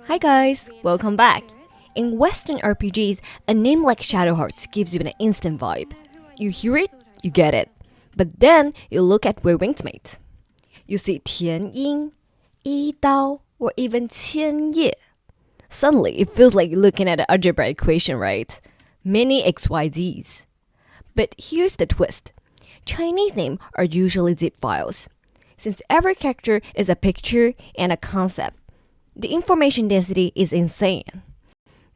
Hi guys, welcome back. In Western RPGs, a name like Shadowhearts gives you an instant vibe. You hear it, you get it. But then you look at Wei Wing's mates. You see Tian Ying, E Dao, or even Qian Ye. Suddenly, it feels like looking at an algebra equation, right? Many XYZs. But here's the twist. Chinese names are usually zip files. Since every character is a picture and a concept, the information density is insane.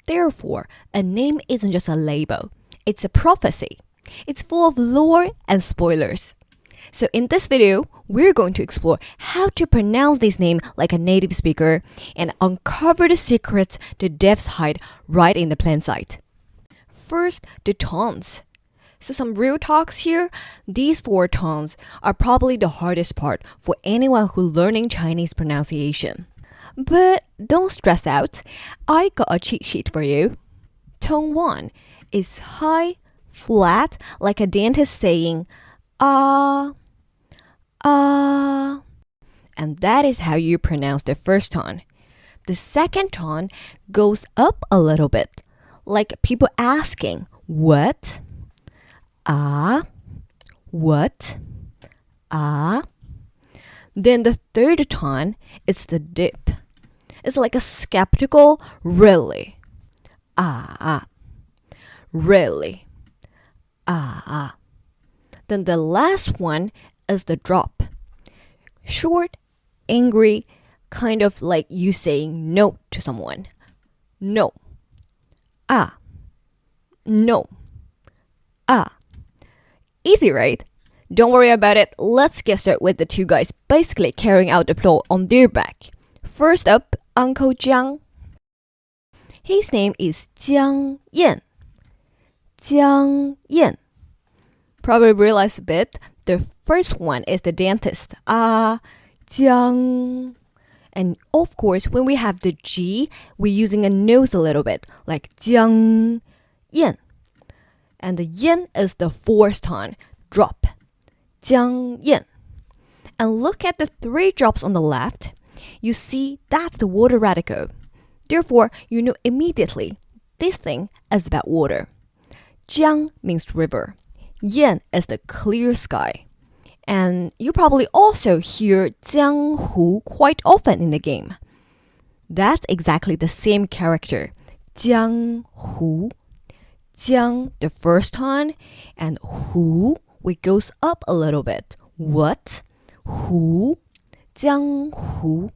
Therefore, a name isn't just a label, it's a prophecy. It's full of lore and spoilers. So in this video, we're going to explore how to pronounce this name like a native speaker and uncover the secrets the devs hide right in the plain sight. First, the tones. So some real talks here, these 4 tones are probably the hardest part for anyone who's learning Chinese pronunciation. But don't stress out, I got a cheat sheet for you. Tone 1 is high, flat, like a dentist saying, ah, ah. And that is how you pronounce the first tone. The second tone goes up a little bit, like people asking, what? Ah, what? Ah. Then the third tone is the dip. It's like a skeptical, really. Ah. Really. Ah. Then the last one is the drop. Short, angry, kind of like you saying no to someone. No. Ah. No. Ah. Easy, right? Don't worry about it. Let's get started with the 2 guys basically carrying out the plot on their back. First up, Uncle Jang. His name is Jiang Yan. Jiang Yan. Probably realize a bit. The first one is the dentist. Jiang. And of course, when we have the G, we're using a nose a little bit, like Jiang Yan. And the yin is the 4th tone, drop. Jiang Yan. And look at the 3 drops on the left. You see that's the water radical. Therefore, you know immediately this thing is about water. Jiang means river. Yan is the clear sky. And you probably also hear Jianghu quite often in the game. That's exactly the same character. Jianghu. Jiang, the first tone, and hu, which goes up a little bit. What? Hu? Jianghu.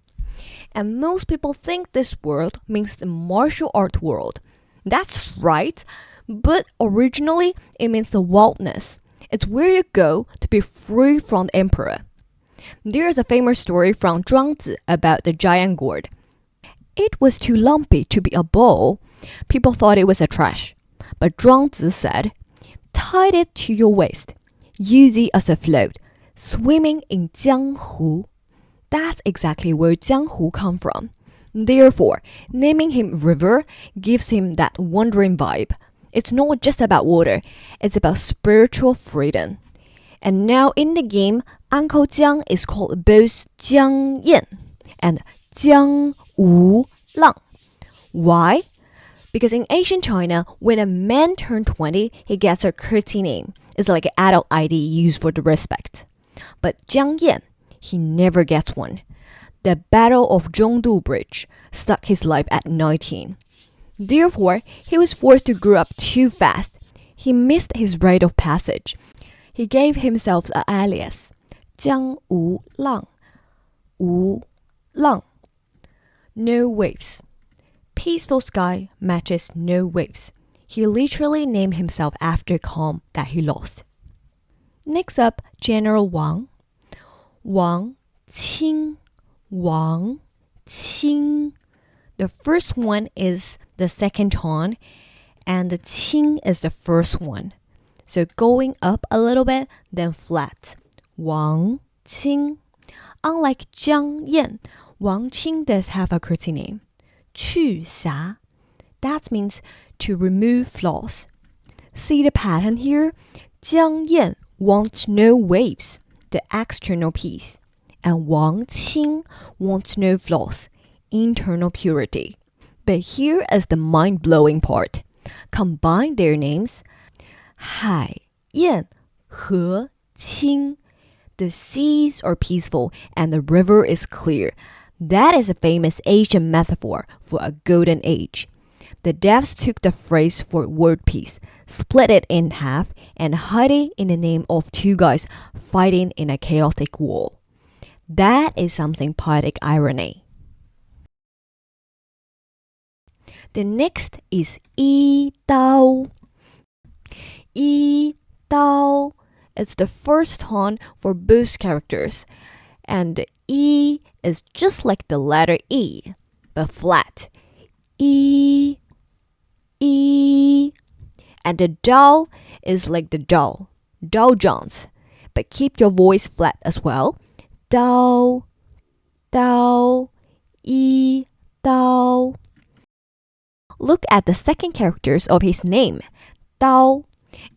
And most people think this word means the martial art world. That's right, but originally it means the wilderness. It's where you go to be free from the emperor. There's a famous story from Zhuangzi about the giant gourd. It was too lumpy to be a bowl. People thought it was a trash. But Zhuangzi said, tie it to your waist, use it as a float, swimming in Jianghu. That's exactly where Jianghu come from. Therefore, naming him river gives him that wandering vibe. It's not just about water, it's about spiritual freedom. And now in the game, Uncle Jang is called both Jiang Yan and Jiang Wu Lang. Why? Because in ancient China, when a man turned 20, he gets a courtesy name. It's like an adult ID used for the respect. But Jiang Yan, he never gets one. The Battle of Zhongdu Bridge stuck his life at 19. Therefore, he was forced to grow up too fast. He missed his rite of passage. He gave himself an alias, Jiang Wu Lang. Wu Lang. No waves. Peaceful sky matches no waves. He literally named himself after calm that he lost. Next up, General Wang. Wang Qing. Wang Qing. The first one is the second tone, and the Qing is the first one. So going up a little bit, then flat. Wang Qing. Unlike Jiang Yan, Wang Qing does have a courtesy name. 去瑕. That means to remove flaws. See the pattern here? Jiang Yan wants no waves, the external piece. And Wang Qing wants no flaws, internal purity. But here is the mind-blowing part. Combine their names, 海燕和清. The seas are peaceful and the river is clear. That is a famous Asian metaphor for a golden age. The devs took the phrase for world peace, split it in half, and hid it in the name of two guys fighting in a chaotic war. That is something poetic irony. The next is E Dao. E Dao is the first tone for both characters, and E is just like the letter E, but flat. E, E. And the Dao is like the Dow Jones, but keep your voice flat as well. Dao, Dao, E, Dao. Look at the second characters of his name, Dao.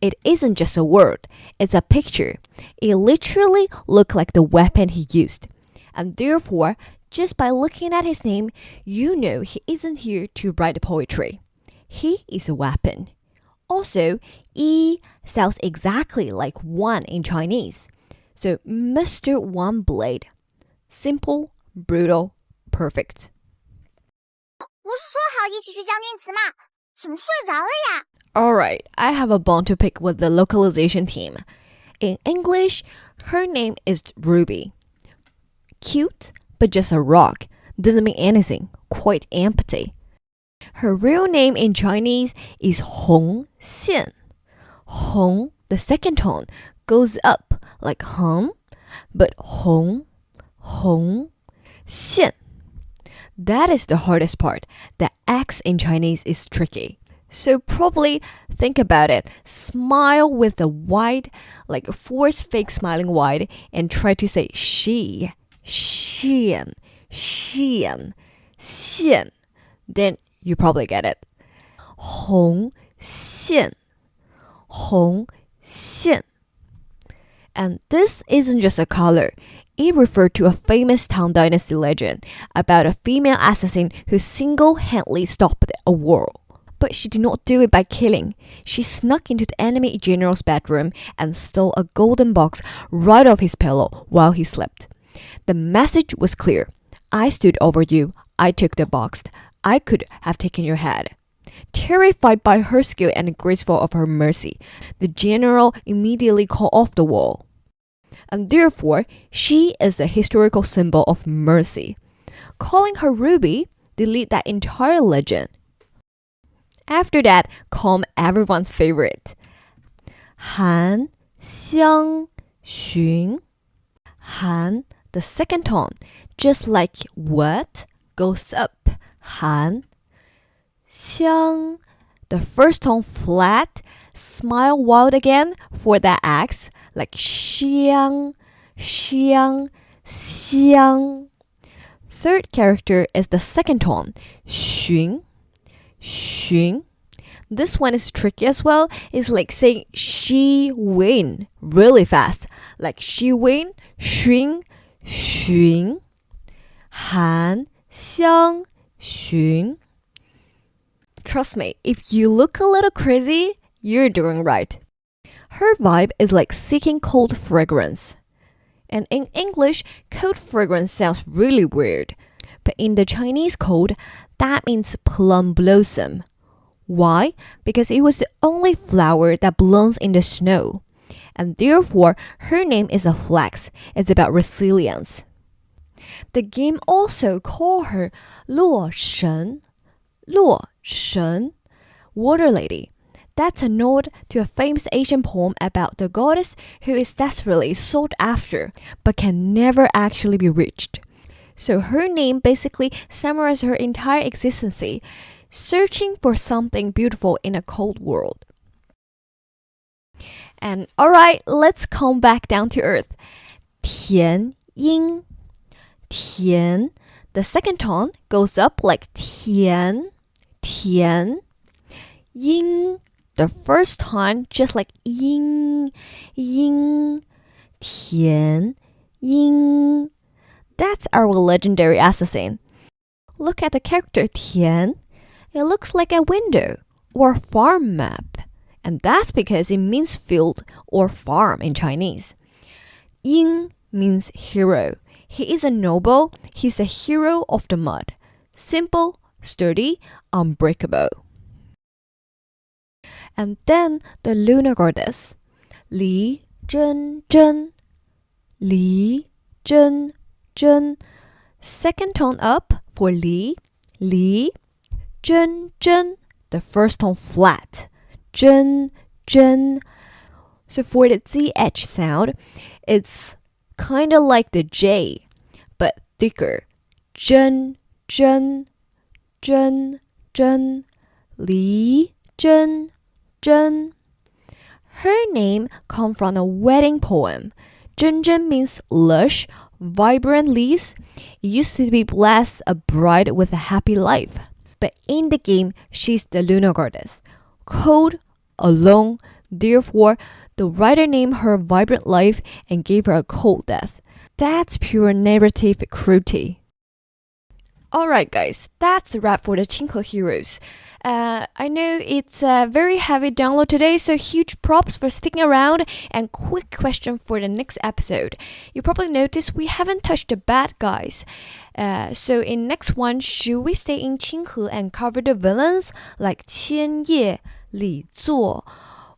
It isn't just a word, it's a picture. It literally looks like the weapon he used. And therefore, just by looking at his name, you know he isn't here to write poetry. He is a weapon. Also, E sounds exactly like one in Chinese. So, Mr. One Blade. Simple, brutal, perfect. 不是说好一起去教念词吗？怎么睡着了呀？ Alright, I have a bone to pick with the localization team. In English, her name is Ruby. Cute, but just a rock. Doesn't mean anything. Quite empty. Her real name in Chinese is Hong Xian. Hong, the second tone, goes up like hum, but Hong, Xian. That is the hardest part. The X in Chinese is tricky. So probably think about it. Smile with the wide, like force fake smiling wide, and try to say she, xian, xian, xian. Then you probably get it. Hong xian, Hong xian. And this isn't just a color. It referred to a famous Tang Dynasty legend about a female assassin who single-handedly stopped a war. But she did not do it by killing. She snuck into the enemy general's bedroom and stole a golden box right off his pillow while he slept. The message was clear. I stood over you. I took the box. I could have taken your head. Terrified by her skill and grateful of her mercy, the general immediately called off the war. And therefore, she is the historical symbol of mercy. Calling her Ruby delete that entire legend. After that, come everyone's favorite. Han Xiang Xun. Han, the second tone, just like what, goes up. Han. Xiang, the first tone flat, smile wild again for that X, like xiang, xiang, xiang. Third character is the second tone, xun, xun. This one is tricky as well. It's like saying she win really fast, like she win, xun, xun. Han, xiang, xun. Trust me, if you look a little crazy, you're doing right. Her vibe is like seeking cold fragrance. And in English, cold fragrance sounds really weird. But in the Chinese code, that means plum blossom. Why? Because it was the only flower that blooms in the snow. And therefore, her name is a flex. It's about resilience. The game also called her Luo Shen. Luo Shen, Water Lady. That's a nod to a famous Asian poem about the goddess who is desperately sought after but can never actually be reached. So her name basically summarizes her entire existence, searching for something beautiful in a cold world. And alright, let's come back down to earth. Tian Ying. Tian, the second tone goes up like tian, tian. Ying, the first tone just like ying, ying. Tian Ying. That's our legendary assassin. Look at the character 田. It looks like a window or farm map. And that's because it means field or farm in Chinese. Ying means hero. He is a noble. He's a hero of the mud. Simple, sturdy, unbreakable. And then the lunar goddess. Li Zhen Zhen. Li Zhen Zhen. Second tone up for Li. Li Zhen Zhen. The first tone flat. Zhen Zhen. So for the ZH sound, it's kind of like the J, but thicker. Zhen Zhen Zhen Zhen. Li Zhen Zhen. Her name comes from a wedding poem. Zhen Zhen means lush, vibrant leaves. It used to be blessed a bride with a happy life. But in the game, she's the lunar goddess. Cold, alone, therefore, the writer named her vibrant life and gave her a cold death. That's pure narrative cruelty. Alright guys, that's a wrap for the Qinghe Heroes. I know it's a very heavy download today, so huge props for sticking around. And quick question for the next episode. You probably noticed we haven't touched the bad guys. So in next one, should we stay in Qinghe and cover the villains like Qian Ye, Li Zuo?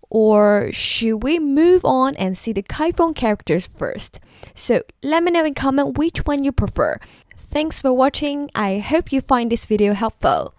Or should we move on and see the Kaifeng characters first? So let me know in comment which one you prefer. Thanks for watching. I hope you find this video helpful.